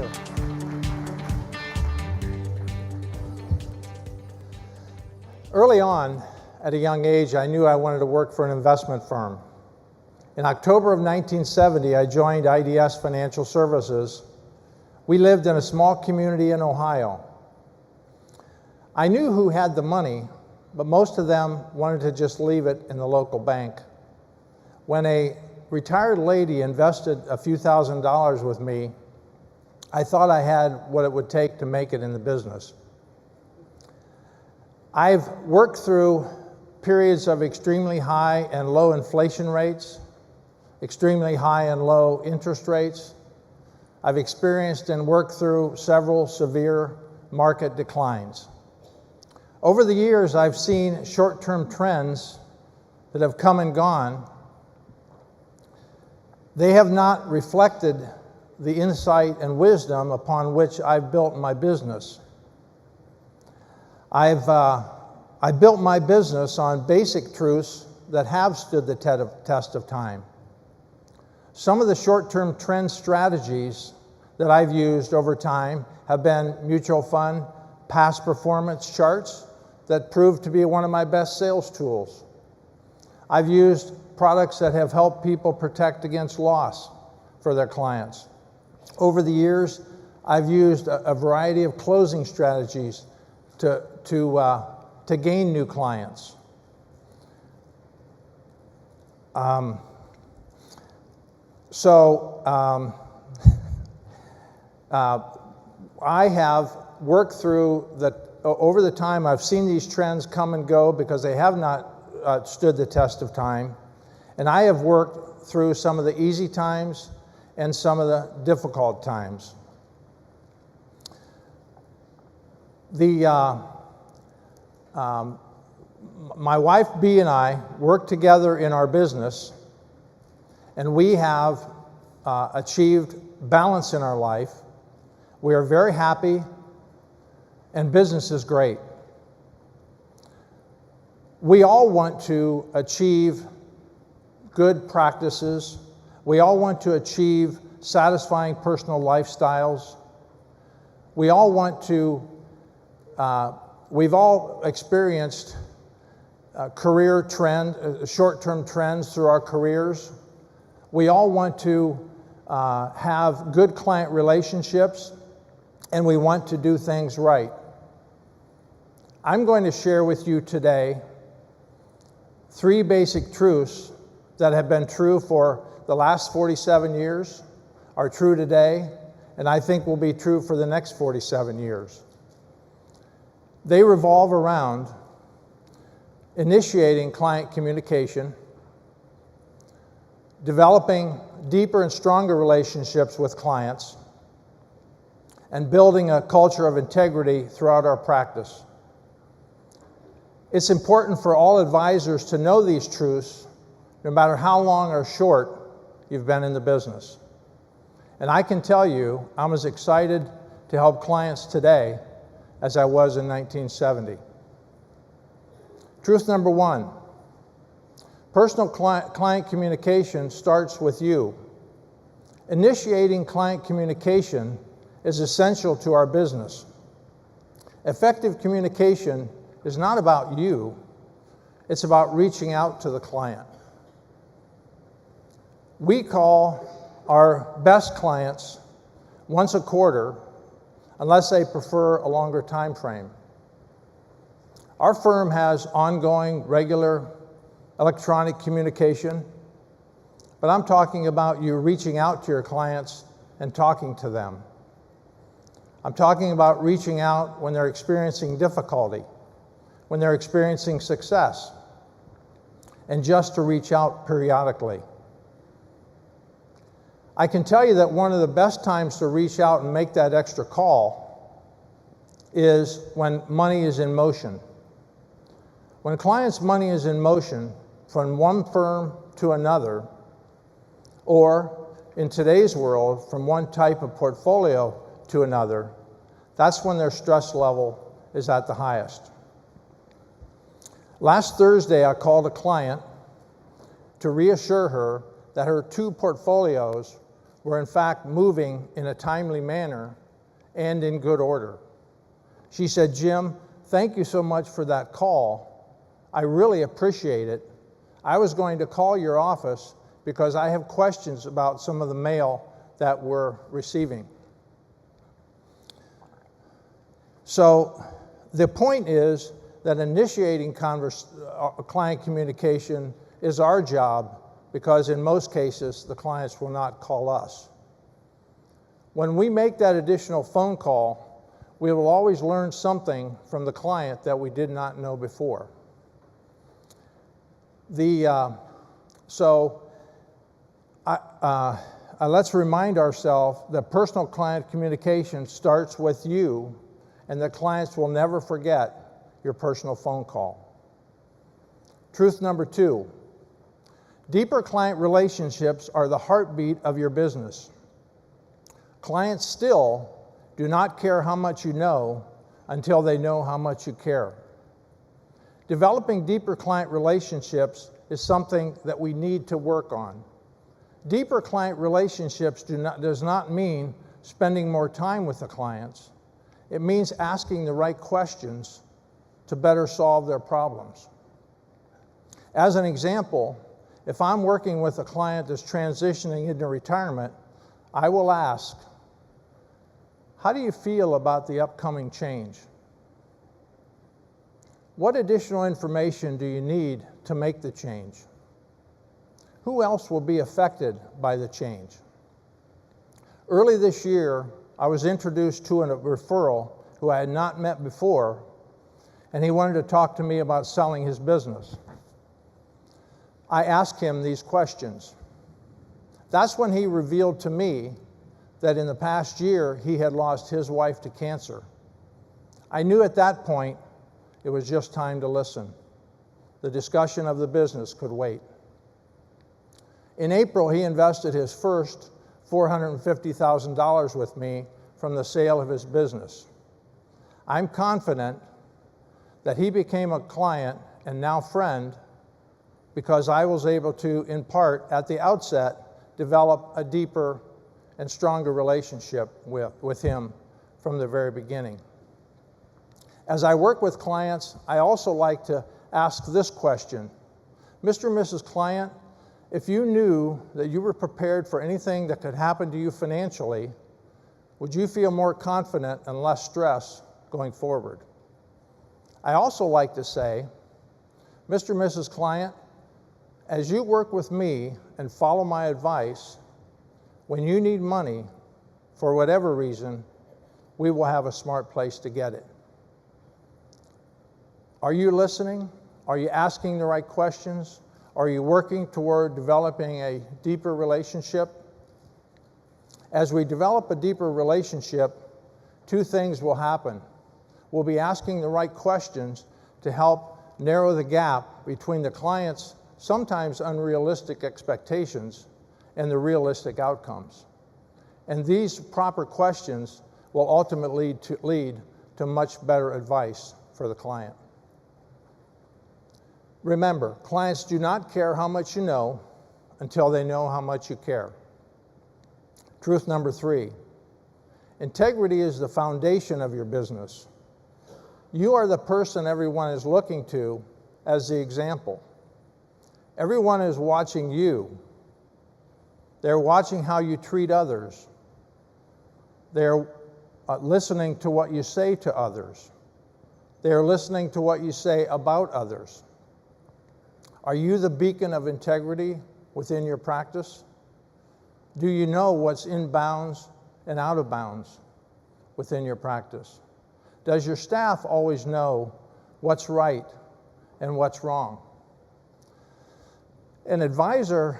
you. Early on, at a young age, I knew I wanted to work for an investment firm. In October of 1970, I joined IDS Financial Services. We lived in a small community in Ohio. I knew who had the money, but most of them wanted to just leave it in the local bank. When a retired lady invested a few $1,000s with me, I thought I had what it would take to make it in the business. I've worked through periods of extremely high and low inflation rates, extremely high and low interest rates. I've experienced and worked through several severe market declines. Over the years, I've seen short-term trends that have come and gone. They have not reflected the insight and wisdom upon which I've built my business. I built my business on basic truths that have stood the test of time. Some of the short-term trend strategies that I've used over time have been mutual fund past performance charts that proved to be one of my best sales tools. I've used products that have helped people protect against loss for their clients. Over the years, I've used a variety of closing strategies to gain new clients. I have worked through over the time, I've seen these trends come and go because they have not stood the test of time. And I have worked through some of the easy times and some of the difficult times. My wife, Bee, and I work together in our business, and we have achieved balance in our life. We are very happy, and business is great. We all want to achieve good practices. We all want to achieve satisfying personal lifestyles. We all want to, we've all experienced career short-term trends through our careers. We all want to have good client relationships, and we want to do things right. I'm going to share with you today 3 basic truths that have been true for the last 47 years, are true today, and I think will be true for the next 47 years. They revolve around initiating client communication, developing deeper and stronger relationships with clients, and building a culture of integrity throughout our practice. It's important for all advisors to know these truths, no matter how long or short you've been in the business. And I can tell you, I'm as excited to help clients today as I was in 1970. Truth number 1, personal client communication starts with you. Initiating client communication is essential to our business. Effective communication is not about you, it's about reaching out to the client. We call our best clients once a quarter, unless they prefer a longer time frame. Our firm has ongoing, regular electronic communication, but I'm talking about you reaching out to your clients and talking to them. I'm talking about reaching out when they're experiencing difficulty, when they're experiencing success, and just to reach out periodically. I can tell you that one of the best times to reach out and make that extra call is when money is in motion. When clients' money is in motion from one firm to another, or in today's world, from one type of portfolio to another, that's when their stress level is at the highest. Last Thursday, I called a client to reassure her that her 2 portfolios were in fact moving in a timely manner and in good order. She said, "Jim, thank you so much for that call. I really appreciate it. I was going to call your office because I have questions about some of the mail that we're receiving." So the point is that initiating client communication is our job, because in most cases, the clients will not call us. When we make that additional phone call, we will always learn something from the client that we did not know before. Let's remind ourselves that personal client communication starts with you, and that clients will never forget your personal phone call. Truth number 2, deeper client relationships are the heartbeat of your business. Clients still do not care how much you know until they know how much you care. Developing deeper client relationships is something that we need to work on. Deeper client relationships does not mean spending more time with the clients. It means asking the right questions to better solve their problems. As an example, if I'm working with a client that's transitioning into retirement, I will ask, "How do you feel about the upcoming change? What additional information do you need to make the change? Who else will be affected by the change?" Early this year, I was introduced to a referral who I had not met before, and he wanted to talk to me about selling his business. I asked him these questions. That's when he revealed to me that in the past year he had lost his wife to cancer. I knew at that point it was just time to listen. The discussion of the business could wait. In April, he invested his first $450,000 with me from the sale of his business. I'm confident that he became a client and now friend because I was able to, in part, at the outset, develop a deeper and stronger relationship with him from the very beginning. As I work with clients, I also like to ask this question: "Mr. and Mrs. Client, if you knew that you were prepared for anything that could happen to you financially, would you feel more confident and less stress going forward?" I also like to say, "Mr. and Mrs. Client, as you work with me and follow my advice, when you need money, for whatever reason, we will have a smart place to get it." Are you listening? Are you asking the right questions? Are you working toward developing a deeper relationship? As we develop a deeper relationship, 2 things will happen. We'll be asking the right questions to help narrow the gap between the client's sometimes unrealistic expectations and the realistic outcomes. And these proper questions will ultimately lead to much better advice for the client. Remember, clients do not care how much you know until they know how much you care. Truth number 3, integrity is the foundation of your business. You are the person everyone is looking to as the example. Everyone is watching you. They're watching how you treat others. They're listening to what you say to others. They're listening to what you say about others. Are you the beacon of integrity within your practice? Do you know what's in bounds and out of bounds within your practice? Does your staff always know what's right and what's wrong? An advisor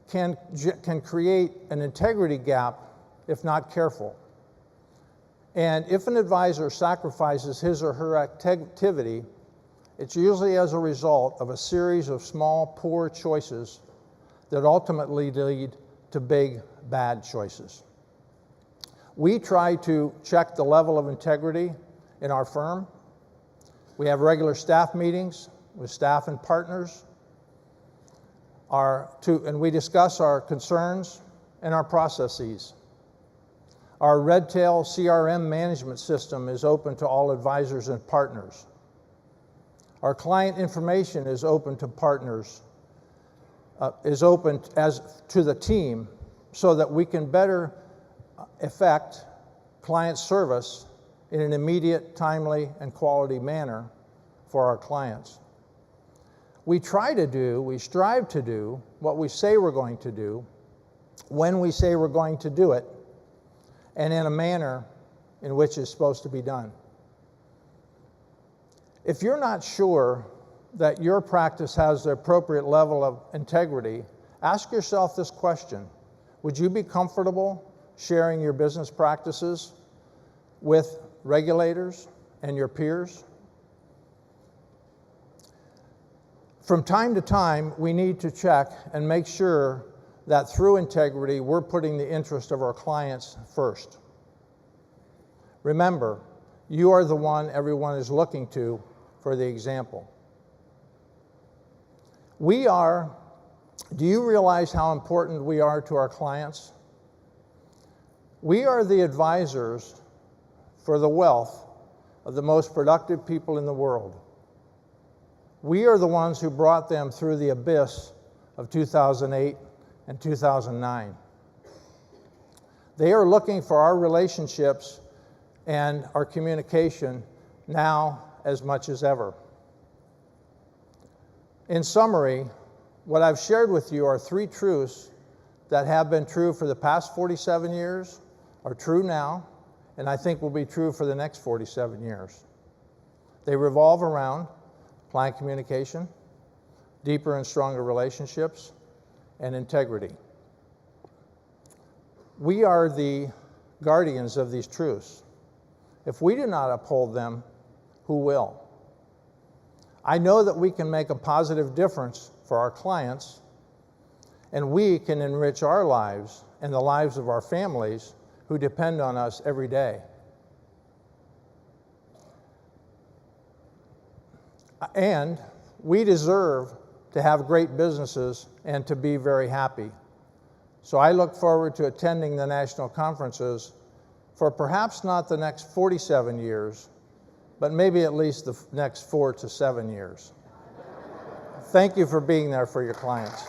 can create an integrity gap if not careful. And if an advisor sacrifices his or her activity, it's usually as a result of a series of small, poor choices that ultimately lead to big, bad choices. We try to check the level of integrity in our firm. We have regular staff meetings with staff and partners, and we discuss our concerns and our processes. Our Redtail CRM management system is open to all advisors and partners. Our client information is open to partners, is open to the team so that we can better effect client service in an immediate, timely, and quality manner for our clients. We strive to do what we say we're going to do, when we say we're going to do it, and in a manner in which it's supposed to be done. If you're not sure that your practice has the appropriate level of integrity, ask yourself this question: would you be comfortable sharing your business practices with regulators and your peers? From time to time, we need to check and make sure that through integrity, we're putting the interest of our clients first. Remember, you are the one everyone is looking to for the example. Do you realize how important we are to our clients? We are the advisors for the wealth of the most productive people in the world. We are the ones who brought them through the abyss of 2008 and 2009. They are looking for our relationships and our communication now as much as ever. In summary, what I've shared with you are three truths that have been true for the past 47 years, are true now, and I think will be true for the next 47 years. They revolve around client communication, deeper and stronger relationships, and integrity. We are the guardians of these truths. If we do not uphold them, who will? I know that we can make a positive difference for our clients, and we can enrich our lives and the lives of our families who depend on us every day. And we deserve to have great businesses and to be very happy. So I look forward to attending the national conferences for perhaps not the next 47 years, but maybe at least the next 4 to 7 years. Thank you for being there for your clients.